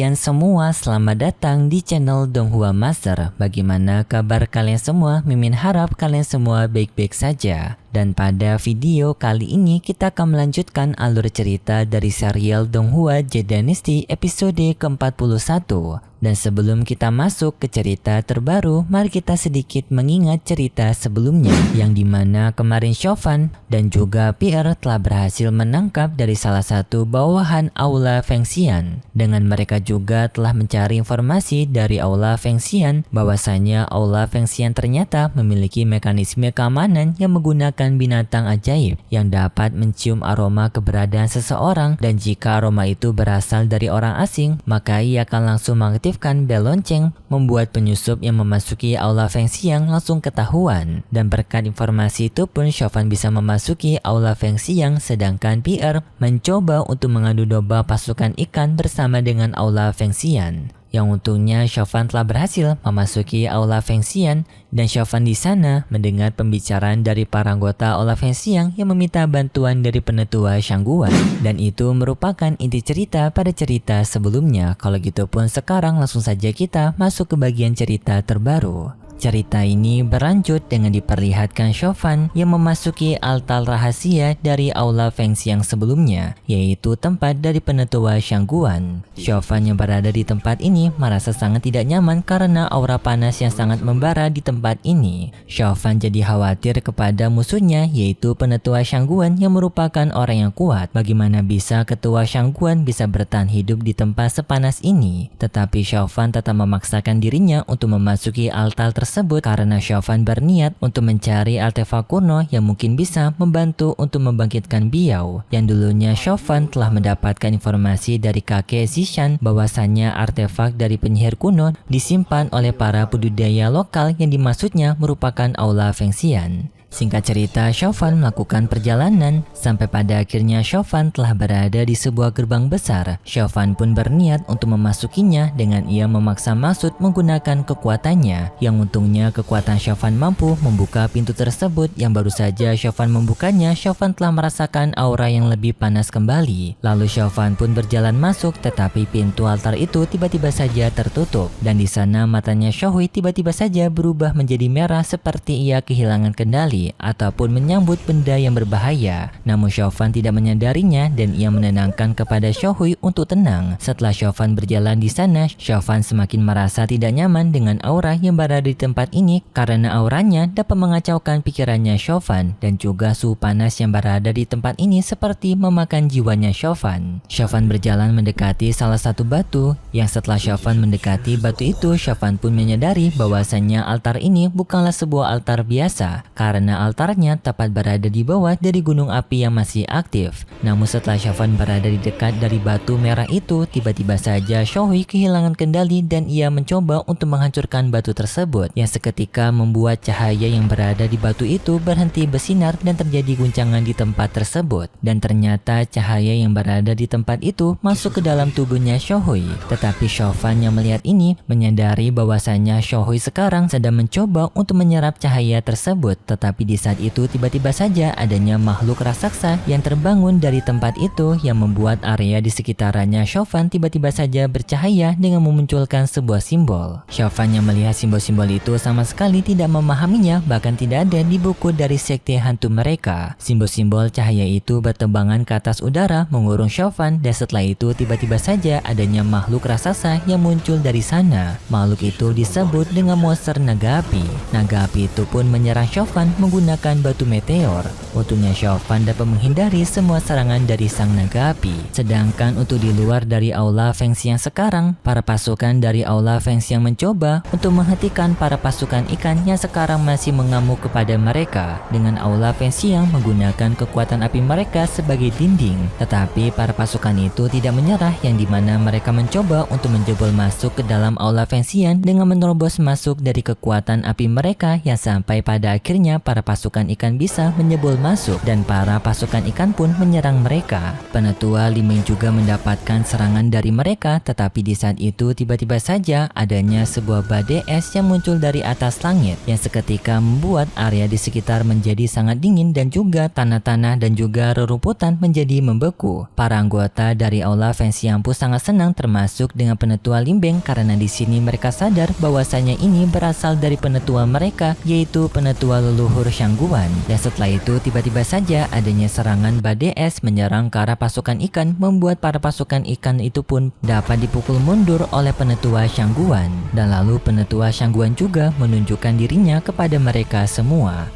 kalian semua, selamat datang di channel Donghua Master. Bagaimana kabar kalian semua? Mimin harap kalian semua baik-baik saja. Dan pada video kali ini kita akan melanjutkan alur cerita dari serial Donghua Jade Dynasty episode ke-41. Dan sebelum kita masuk ke cerita terbaru, mari kita sedikit mengingat cerita sebelumnya, yang dimana kemarin Chauvin dan juga Pierre telah berhasil menangkap dari salah satu bawahan Aula Fengxian. Dengan mereka juga telah mencari informasi dari Aula Fengxian bahwasanya Aula Fengxian ternyata memiliki mekanisme keamanan yang menggunakan binatang ajaib yang dapat mencium aroma keberadaan seseorang, dan jika aroma itu berasal dari orang asing, maka ia akan langsung mengaktifkan bel lonceng, membuat penyusup yang memasuki Aula Fengxian langsung ketahuan. Dan berkat informasi itu pun Chauvin bisa memasuki Aula Fengxian, sedangkan Pierre mencoba untuk mengadu domba pasukan ikan bersama dengan Aula Fengxian. Yang untungnya Chauvin telah berhasil memasuki Aula Fengxian, dan Chauvin di sana mendengar pembicaraan dari para anggota Aula Fengxian yang meminta bantuan dari penetua Shangguan, dan itu merupakan inti cerita pada cerita sebelumnya. Kalau gitu pun sekarang langsung saja kita masuk ke bagian cerita terbaru. Cerita ini berlanjut dengan diperlihatkan Chauvin yang memasuki altar rahasia dari Aula Fengxian sebelumnya, yaitu tempat dari penetua Shangguan. Chauvin yang berada di tempat ini merasa sangat tidak nyaman karena aura panas yang sangat membara di tempat ini. Chauvin jadi khawatir kepada musuhnya, yaitu penetua Shangguan yang merupakan orang yang kuat. Bagaimana bisa ketua Shangguan bisa bertahan hidup di tempat sepanas ini? Tetapi Chauvin tetap memaksakan dirinya untuk memasuki altar tersebut karena Chauvin berniat untuk mencari artefak kuno yang mungkin bisa membantu untuk membangkitkan Biao. Yang dulunya Chauvin telah mendapatkan informasi dari kakek Zishan bahwasannya artefak dari penyihir kuno disimpan oleh para budidaya lokal yang dimaksudnya merupakan Aula Fengxian. Singkat cerita, Chauvin melakukan perjalanan sampai pada akhirnya Chauvin telah berada di sebuah gerbang besar. Chauvin pun berniat untuk memasukinya dengan ia memaksa masuk menggunakan kekuatannya. Yang untungnya kekuatan Chauvin mampu membuka pintu tersebut. Yang baru saja Chauvin membukanya, Chauvin telah merasakan aura yang lebih panas kembali. Lalu Chauvin pun berjalan masuk, tetapi pintu altar itu tiba-tiba saja tertutup. Dan di sana matanya Xiaohui tiba-tiba saja berubah menjadi merah seperti ia kehilangan kendali ataupun menyambut benda yang berbahaya. Namun Chauvin tidak menyadarinya dan ia menenangkan kepada Xiaohui untuk tenang. Setelah Chauvin berjalan di sana, Chauvin semakin merasa tidak nyaman dengan aura yang berada di tempat ini karena auranya dapat mengacaukan pikirannya Chauvin, dan juga suhu panas yang berada di tempat ini seperti memakan jiwanya Chauvin. Chauvin berjalan mendekati salah satu batu, yang setelah Chauvin mendekati batu itu, Chauvin pun menyadari bahwasanya altar ini bukanlah sebuah altar biasa karena altarnya tepat berada di bawah dari gunung api yang masih aktif. Namun setelah Chauvin berada di dekat dari batu merah itu, tiba-tiba saja Xiaohui kehilangan kendali dan ia mencoba untuk menghancurkan batu tersebut, yang seketika membuat cahaya yang berada di batu itu berhenti bersinar dan terjadi guncangan di tempat tersebut. Dan ternyata cahaya yang berada di tempat itu masuk ke dalam tubuhnya Xiaohui. Tetapi Chauvin yang melihat ini menyadari bahwasanya Xiaohui sekarang sedang mencoba untuk menyerap cahaya tersebut. Tetapi di saat itu tiba-tiba saja adanya makhluk raksasa yang terbangun dari tempat itu yang membuat area di sekitarannya Chauvin tiba-tiba saja bercahaya dengan memunculkan sebuah simbol. Chauvin yang melihat simbol-simbol itu sama sekali tidak memahaminya, bahkan tidak ada di buku dari sekte hantu mereka. Simbol-simbol cahaya itu bertebangan ke atas udara mengurung Chauvin, dan setelah itu tiba-tiba saja adanya makhluk raksasa yang muncul dari sana. Makhluk itu disebut dengan monster naga api. Naga api itu pun menyerang Chauvin menggunakan batu meteor. Untungnya Chauvin dapat menghindari semua serangan dari sang naga api. Sedangkan untuk di luar dari Aula Fengxian sekarang, para pasukan dari Aula Fengxian mencoba untuk menghentikan para pasukan ikan yang sekarang masih mengamuk kepada mereka dengan Aula Fengxian menggunakan kekuatan api mereka sebagai dinding. Tetapi para pasukan itu tidak menyerah, yang dimana mereka mencoba untuk menjebol masuk ke dalam Aula Fengxian dengan menerobos masuk dari kekuatan api mereka, yang sampai pada akhirnya para para pasukan ikan bisa menyebol masuk dan para pasukan ikan pun menyerang mereka. Penetua Limbing juga mendapatkan serangan dari mereka, tetapi di saat itu tiba-tiba saja adanya sebuah badai es yang muncul dari atas langit yang seketika membuat area di sekitar menjadi sangat dingin dan juga tanah-tanah dan juga rerumputan menjadi membeku. Para anggota dari Aula Fengxian pun sangat senang termasuk dengan penetua Limbing karena di sini mereka sadar bahwasanya ini berasal dari penetua mereka yaitu penetua leluhur Shangguan. Dan setelah itu tiba-tiba saja adanya serangan badai es menyerang ke arah pasukan ikan membuat para pasukan ikan itu pun dapat dipukul mundur oleh penetua Shangguan. Dan lalu penetua Shangguan juga menunjukkan dirinya kepada mereka semua.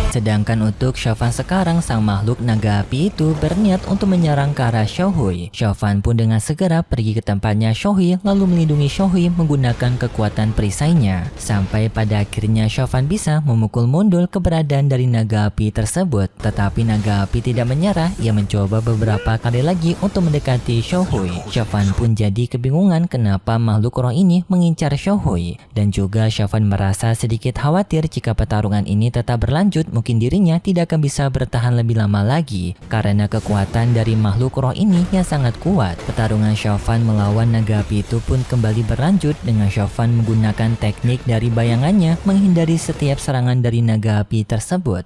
Sedangkan untuk Chaufan sekarang, sang makhluk naga api itu berniat untuk menyerang ke arah Xiaohui. Chaufan pun dengan segera pergi ke tempatnya Xiaohui lalu melindungi Xiaohui menggunakan kekuatan perisainya. Sampai pada akhirnya Chaufan bisa memukul mundur keberadaan dari naga api tersebut. Tetapi naga api tidak menyerah, ia mencoba beberapa kali lagi untuk mendekati Xiaohui. Chaufan pun jadi kebingungan kenapa makhluk roh ini mengincar Xiaohui. Dan juga Chaufan merasa sedikit khawatir jika pertarungan ini tetap berlanjut, mungkin dirinya tidak akan bisa bertahan lebih lama lagi karena kekuatan dari makhluk roh ini yang sangat kuat. Pertarungan Chaufan melawan naga api itu pun kembali berlanjut dengan Chaufan menggunakan teknik dari bayangannya menghindari setiap serangan dari naga api tersebut.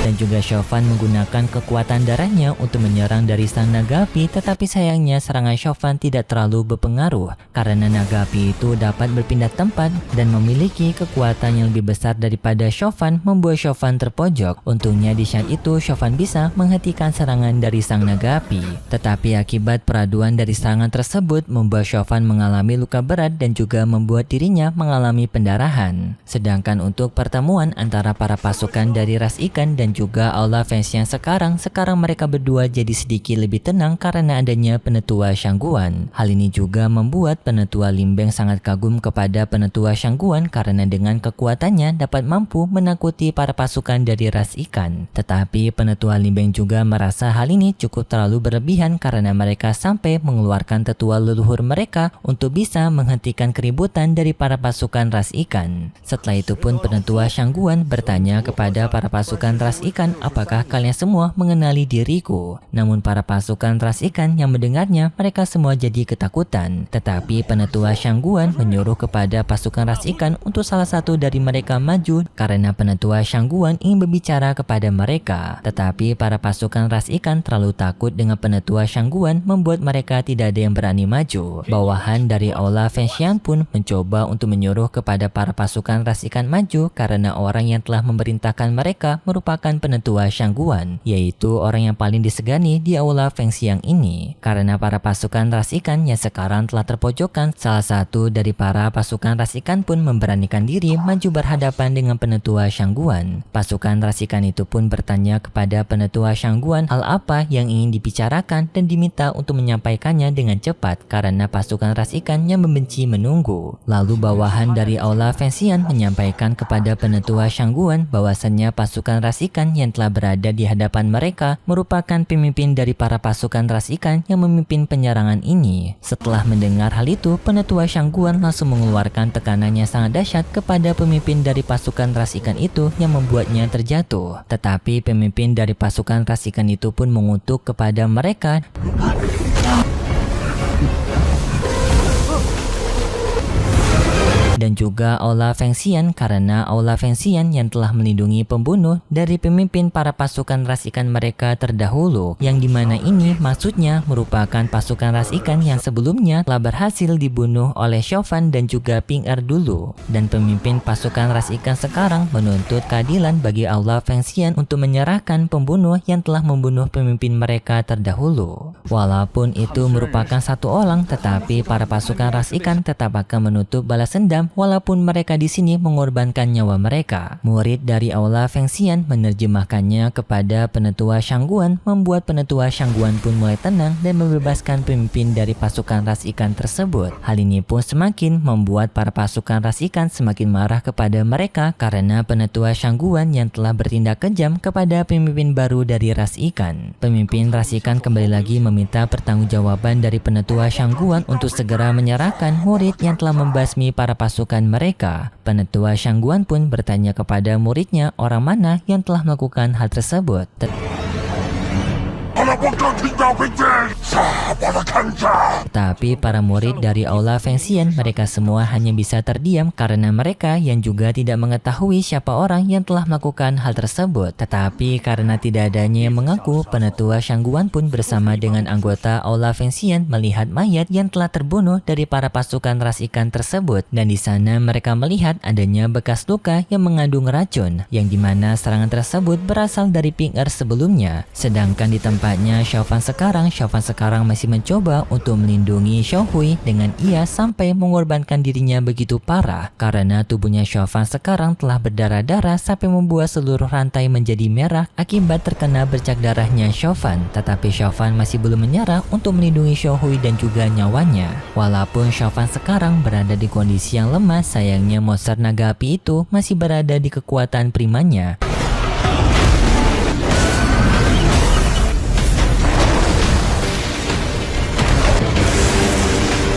Dan juga Chaufan menggunakan kekuatan darahnya untuk menyerang dari sang naga api, tetapi sayangnya serangan Chaufan tidak terlalu berpengaruh karena naga api itu dapat berpindah tempat dan memiliki kekuatan yang lebih besar daripada Chaufan, membuat Chaufan terpojok. Untungnya di saat itu Chaufan bisa menghentikan serangan dari sang naga api, tetapi akibat peraduan dari serangan tersebut membuat Chaufan mengalami luka berat dan juga membuat dirinya mengalami pendarahan. Sedangkan untuk pertemuan antara para pasukan dari ras ikan dan juga Aula Fengxian sekarang mereka berdua jadi sedikit lebih tenang karena adanya penetua Shangguan. Hal ini juga membuat penetua Limbing sangat kagum kepada penetua Shangguan karena dengan kekuatannya dapat mampu menakuti para pasukan dari ras ikan. Tetapi penetua Limbing juga merasa hal ini cukup terlalu berlebihan karena mereka sampai mengeluarkan tetua leluhur mereka untuk bisa menghentikan keributan dari para pasukan ras ikan. Setelah itu pun penetua Shangguan bertanya kepada para pasukan ras ikan, apakah kalian semua mengenali diriku? Namun para pasukan ras ikan yang mendengarnya mereka semua jadi ketakutan. Tetapi penetua Shangguan menyuruh kepada pasukan ras ikan untuk salah satu dari mereka maju karena penetua Shangguan ingin berbicara kepada mereka. Tetapi para pasukan ras ikan terlalu takut dengan penetua Shangguan membuat mereka tidak ada yang berani maju. Bawahan dari Aula Fengxian pun mencoba untuk menyuruh kepada para pasukan ras ikan maju karena orang yang telah memerintahkan mereka merupakan penetua Shangguan, yaitu orang yang paling disegani di Aula Fengxian ini. Karena para pasukan ras ikan yang sekarang telah terpojokkan, salah satu dari para pasukan ras ikan pun memberanikan diri maju berhadapan dengan penetua Shangguan. Pasukan ras ikan itu pun bertanya kepada penetua Shangguan hal apa yang ingin dibicarakan dan diminta untuk menyampaikannya dengan cepat karena pasukan ras ikan yang membenci menunggu. Lalu bawahan dari Aula Fengxian menyampaikan kepada penetua Shangguan bahwasannya pasukan ras ikan yang telah berada di hadapan mereka merupakan pemimpin dari para pasukan ras ikan yang memimpin penyerangan ini. Setelah mendengar hal itu, penetua Shangguan langsung mengeluarkan tekanannya sangat dahsyat kepada pemimpin dari pasukan ras ikan itu yang membuatnya terjatuh. Tetapi pemimpin dari pasukan ras ikan itu pun mengutuk kepada mereka dan juga Aula Fengxian karena Aula Fengxian yang telah melindungi pembunuh dari pemimpin para pasukan ras ikan mereka terdahulu, yang dimana ini maksudnya merupakan pasukan ras ikan yang sebelumnya telah berhasil dibunuh oleh Chaufan dan juga Ping Er dulu. Dan pemimpin pasukan ras ikan sekarang menuntut keadilan bagi Aula Fengxian untuk menyerahkan pembunuh yang telah membunuh pemimpin mereka terdahulu. Walaupun itu merupakan satu orang, tetapi para pasukan ras ikan tetap akan menutup balas dendam walaupun mereka di sini mengorbankan nyawa mereka. Murid dari Aula Feng Xian menerjemahkannya kepada Penetua Shangguan, membuat Penetua Shangguan pun mulai tenang dan membebaskan pemimpin dari pasukan ras ikan tersebut. Hal ini pun semakin membuat para pasukan ras ikan semakin marah kepada mereka karena Penetua Shangguan yang telah bertindak kejam kepada pemimpin baru dari ras ikan. Pemimpin ras ikan kembali lagi meminta pertanggungjawaban dari Penetua Shangguan untuk segera menyerahkan murid yang telah membasmi para pasukan mereka. Penetua Shangguan pun bertanya kepada muridnya orang mana yang telah melakukan hal tersebut. Tapi para murid dari Aula Feng Xian, mereka semua hanya bisa terdiam karena mereka yang juga tidak mengetahui siapa orang yang telah melakukan hal tersebut. Tetapi karena tidak adanya yang mengaku, Penetua Shangguan pun bersama dengan anggota Aula Feng Xian melihat mayat yang telah terbunuh dari para pasukan ras ikan tersebut, dan di sana mereka melihat adanya bekas luka yang mengandung racun, yang dimana serangan tersebut berasal dari Ping Er sebelumnya. Sedangkan di tempatnya Xiao Fan sekarang masih mencoba untuk melindungi Xiao Hui dengan ia sampai mengorbankan dirinya begitu parah karena tubuhnya Xiao Fan sekarang telah berdarah-darah sampai membuat seluruh rantai menjadi merah akibat terkena bercak darahnya Xiao Fan. Tetapi Xiao Fan masih belum menyerah untuk melindungi Xiao Hui dan juga nyawanya. Walaupun Xiao Fan sekarang berada di kondisi yang lemah, sayangnya monster naga api itu masih berada di kekuatan primanya.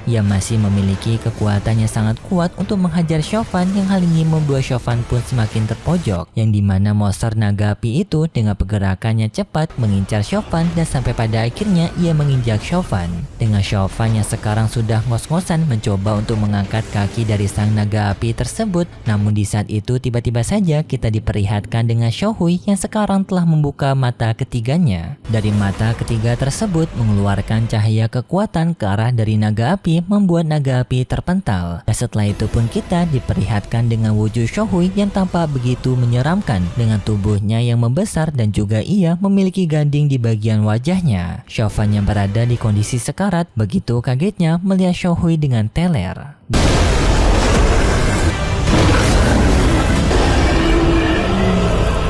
Ia masih memiliki kekuatan yang sangat kuat untuk menghajar Xiao Fan, yang hal ini membuat Xiao Fan pun semakin terpojok, yang dimana monster naga api itu dengan pergerakannya cepat mengincar Xiao Fan dan sampai pada akhirnya ia menginjak Xiao Fan. Dengan Xiao Fan yang sekarang sudah ngos-ngosan mencoba untuk mengangkat kaki dari sang naga api tersebut, namun di saat itu tiba-tiba saja kita diperlihatkan dengan Xiao Hui yang sekarang telah membuka mata ketiganya. Dari mata ketiga tersebut mengeluarkan cahaya kekuatan ke arah dari naga api, membuat naga api terpental. Dan setelah itu pun kita diperlihatkan dengan wujud Xiao Hui yang tampak begitu menyeramkan dengan tubuhnya yang membesar dan juga ia memiliki gading di bagian wajahnya. Xiao Fan yang berada di kondisi sekarat begitu kagetnya melihat Xiao Hui dengan teler.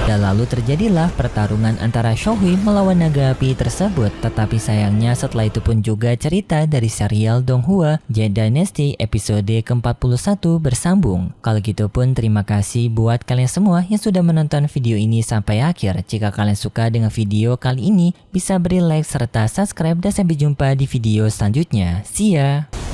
Dan lalu terjadilah pertarungan antara Xiao Hui melawan naga api tersebut. Tetapi sayangnya setelah itu pun juga cerita dari serial Donghua Jade Dynasty episode ke-41 bersambung. Kalau gitu pun terima kasih buat kalian semua yang sudah menonton video ini sampai akhir. Jika kalian suka dengan video kali ini, bisa beri like serta subscribe dan sampai jumpa di video selanjutnya. See ya!